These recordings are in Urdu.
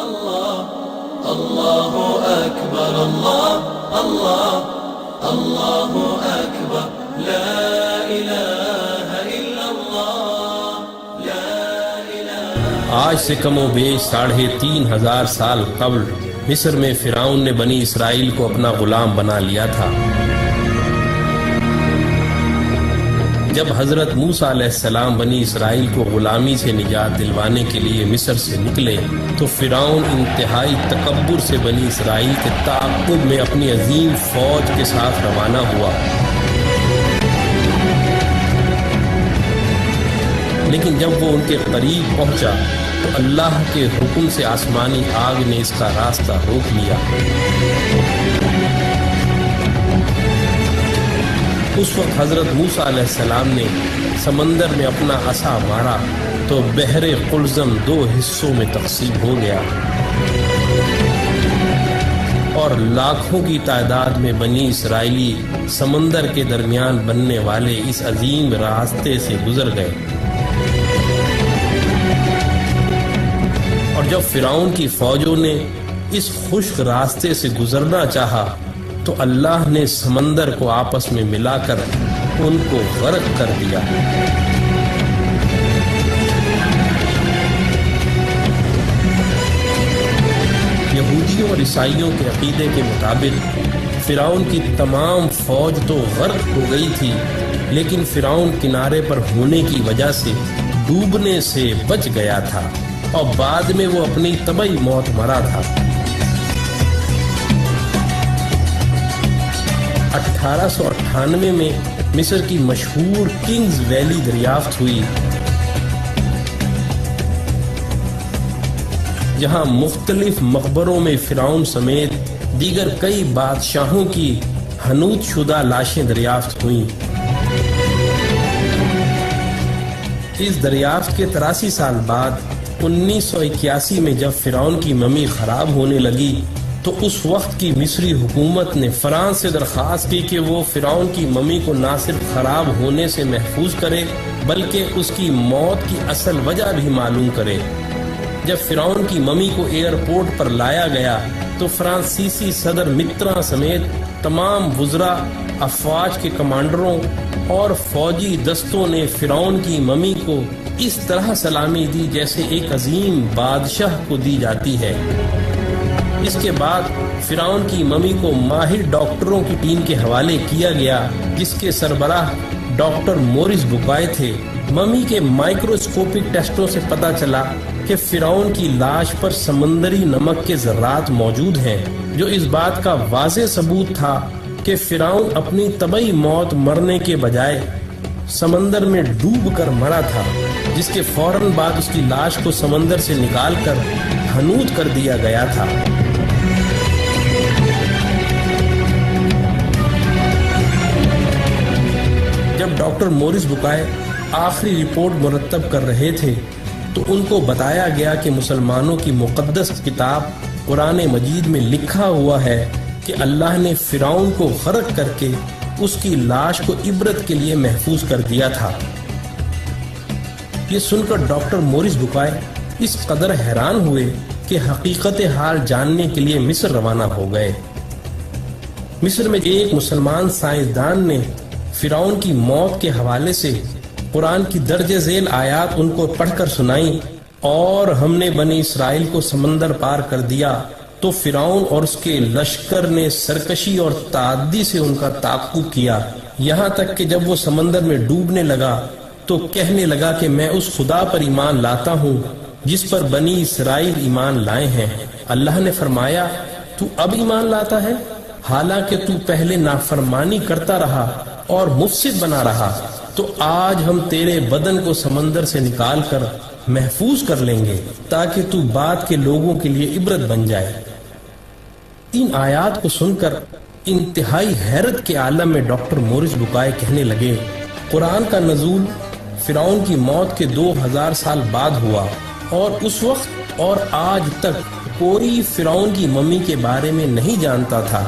اللہ اللہ اکبر اللہ اللہ اللہ اکبر لا الہ الا اللہ لا الہ۔ آج سے کم و بیش 3500 سال قبل مصر میں فرعون نے بنی اسرائیل کو اپنا غلام بنا لیا تھا۔ جب حضرت موسیٰ علیہ السلام بنی اسرائیل کو غلامی سے نجات دلوانے کے لیے مصر سے نکلے تو فرعون انتہائی تکبر سے بنی اسرائیل کے تعاقب میں اپنی عظیم فوج کے ساتھ روانہ ہوا، لیکن جب وہ ان کے قریب پہنچا تو اللہ کے حکم سے آسمانی آگ نے اس کا راستہ روک لیا۔ اس وقت حضرت موسیٰ علیہ السلام نے سمندر میں اپنا عصا مارا تو بحر قلزم 2 حصوں میں تقسیم ہو گیا اور لاکھوں کی تعداد میں بنی اسرائیلی سمندر کے درمیان بننے والے اس عظیم راستے سے گزر گئے۔ اور جب فرعون کی فوجوں نے اس خشک راستے سے گزرنا چاہا تو اللہ نے سمندر کو آپس میں ملا کر ان کو غرق کر دیا۔ یہودیوں اور عیسائیوں کے عقیدے کے مطابق فرعون کی تمام فوج تو غرق ہو گئی تھی، لیکن فرعون کنارے پر ہونے کی وجہ سے ڈوبنے سے بچ گیا تھا اور بعد میں وہ اپنی طبعی موت مرا تھا۔ 1898 میں مصر کی مشہور کنگز ویلی دریافت ہوئی، جہاں مختلف مقبروں میں فرعون سمیت دیگر کئی بادشاہوں کی حنوط شدہ لاشیں دریافت ہوئیں۔ اس دریافت کے 83 سال بعد 1981 میں جب فرعون کی ممی خراب ہونے لگی تو اس وقت کی مصری حکومت نے فرانس سے درخواست کی کہ وہ فرعون کی ممی کو نہ صرف خراب ہونے سے محفوظ کرے بلکہ اس کی موت کی اصل وجہ بھی معلوم کرے۔ جب فرعون کی ممی کو ایئرپورٹ پر لایا گیا تو فرانسیسی صدر متران سمیت تمام وزراء، افواج کے کمانڈروں اور فوجی دستوں نے فرعون کی ممی کو اس طرح سلامی دی جیسے ایک عظیم بادشاہ کو دی جاتی ہے۔ اس کے بعد فرعون کی ممی کو ماہر ڈاکٹروں کی ٹیم کے حوالے کیا گیا جس کے سربراہ ڈاکٹر مورس بوکائے تھے۔ ممی کے مائکروسکوپک ٹیسٹوں سے پتہ چلا کہ فرعون کی لاش پر سمندری نمک کے ذرات موجود ہیں، جو اس بات کا واضح ثبوت تھا کہ فرعون اپنی طبعی موت مرنے کے بجائے سمندر میں ڈوب کر مرا تھا، جس کے فوراً بعد اس کی لاش کو سمندر سے نکال کر حنوط کر دیا گیا تھا۔ جب ڈاکٹر مورس بوکائے آخری رپورٹ مرتب کر رہے تھے تو ان کو بتایا گیا کہ مسلمانوں کی مقدس کتاب قرآن مجید میں لکھا ہوا ہے کہ اللہ نے فرعون کو غرق کر کے اس کی لاش کو عبرت کے لیے محفوظ کر دیا تھا۔ یہ سن کر ڈاکٹر مورس بوکائے اس قدر حیران ہوئے کہ حقیقت حال جاننے کے لیے مصر روانہ ہو گئے۔ مصر میں ایک مسلمان سائنسدان نے فرعون کی موت کے حوالے سے قرآن کی درج ذیل آیات ان کو پڑھ کر سنائیں، اور ہم نے بنی اسرائیل کو سمندر پار کر دیا تو فرعون اور اس کے لشکر نے سرکشی اور تعدی سے ان کا تعاقب کیا، یہاں تک کہ جب وہ سمندر میں ڈوبنے لگا تو کہنے لگا کہ میں اس خدا پر ایمان لاتا ہوں جس پر بنی اسرائیل ایمان لائے ہیں۔ اللہ نے فرمایا تو اب ایمان لاتا ہے حالانکہ تو پہلے نافرمانی کرتا رہا اور مفسد بنا رہا، تو آج ہم تیرے بدن کو سمندر سے نکال کر محفوظ کر لیں گے تاکہ تو بعد کے لوگوں کے لیے عبرت بن جائے۔ ان آیات کو سن کر انتہائی حیرت کے عالم میں ڈاکٹر مورس بوکائے کہنے لگے، قرآن کا نزول فرعون کی موت کے 2000 سال بعد ہوا، اور اس وقت اور آج تک کوئی فرعون کی ممی کے بارے میں نہیں جانتا تھا،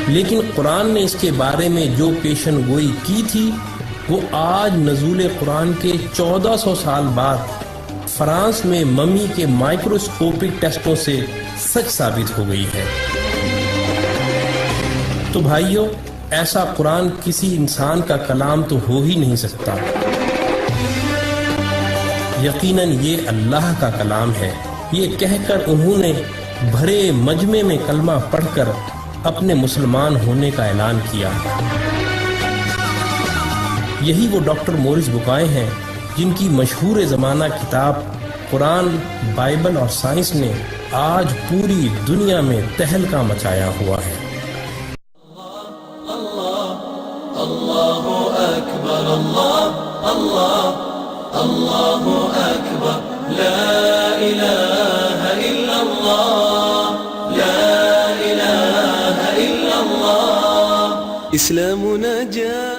لیکن قرآن نے اس کے بارے میں جو پیشن گوئی کی تھی وہ آج نزول قرآن کے 1400 سال بعد فرانس میں ممی کے مائکروسکوپک ٹیسٹوں سے سچ ثابت ہو گئی ہے۔ تو بھائیو، ایسا قرآن کسی انسان کا کلام تو ہو ہی نہیں سکتا، یقیناً یہ اللہ کا کلام ہے۔ یہ کہہ کر انہوں نے بھرے مجمع میں کلمہ پڑھ کر اپنے مسلمان ہونے کا اعلان کیا۔ یہی وہ ڈاکٹر مورس بکائے ہیں جن کی مشہور زمانہ کتاب قرآن، بائبل اور سائنس نے آج پوری دنیا میں تہلکہ مچایا ہوا ہے۔ اللہ اکبر، اللہ اللہ اللہ اکبر، لا الہ الا اللہ، لا الہ الا اللہ۔ اسلامنا جاء